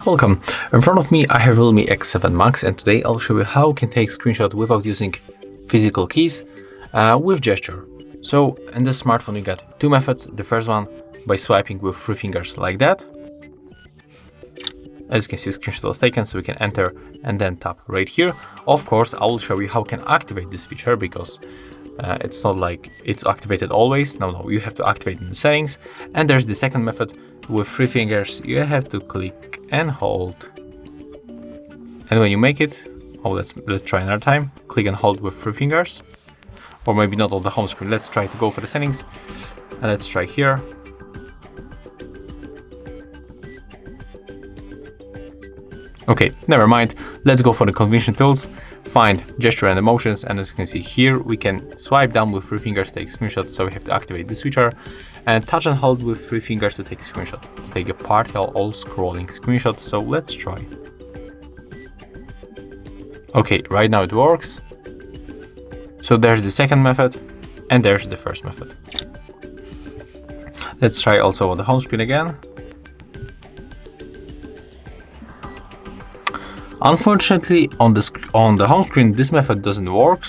Welcome. In front of me I have Realme X7 Max, and today I'll show you how you can take screenshot without using physical keys with gesture. So in this smartphone you got two methods. The first one by swiping with 3 fingers like that. As you can see, screenshot was taken, so we can enter and then tap right here. Of course, I will show you how you can activate this feature, because it's not like it's activated always. No, you have to activate in the settings. And there's the second method with 3 fingers. You have to click and hold. And when you make it, let's try another time. Click and hold with 3 fingers, or maybe not on the home screen. Let's try to go for the settings, and let's try here. Okay, never mind. Let's go for the convention tools, find gesture and emotions, and as you can see here, we can swipe down with 3 fingers to take screenshots, so we have to activate this feature, and touch and hold with 3 fingers to take a screenshot, to take a partial all scrolling screenshot. So let's try. Okay, right now it works. So there's the second method, and there's the first method. Let's try also on the home screen again. Unfortunately, on the home screen, this method doesn't work,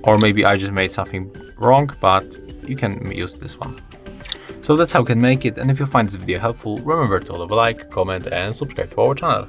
or maybe I just made something wrong, but you can use this one. So that's how you can make it, and if you find this video helpful, remember to leave a like, comment, and subscribe to our channel.